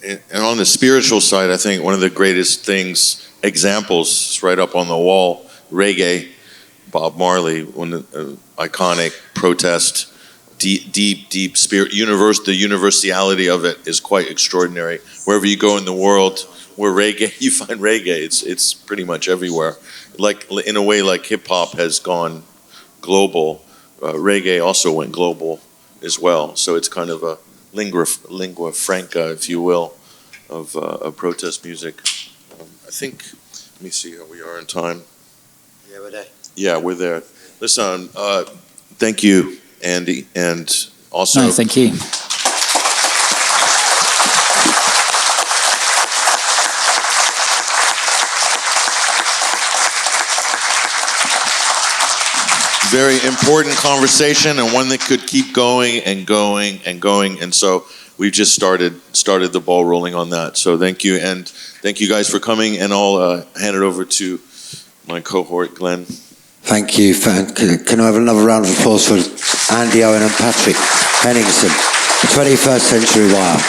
And on the spiritual side, I think one of the greatest examples is right up on the wall, reggae, Bob Marley, iconic protest, deep spirit, the universality of it is quite extraordinary. Wherever you go in the world, where reggae, you find reggae, it's pretty much everywhere. Like, in a way, like hip hop has gone global, reggae also went global as well. So it's kind of a lingua franca, if you will, of protest music. I think, let me see how we are in time. Yeah, we're there. Yeah, we're there. Listen, thank you, Andy, and also... No, thank you. Very important conversation, and one that could keep going and going and going, and so we've just started the ball rolling on that. So thank you, and thank you guys for coming, and I'll hand it over to my cohort, Glenn. Thank you. Can I have another round of applause for Andy Owen and Patrick Henningsen, 21st Century Wire.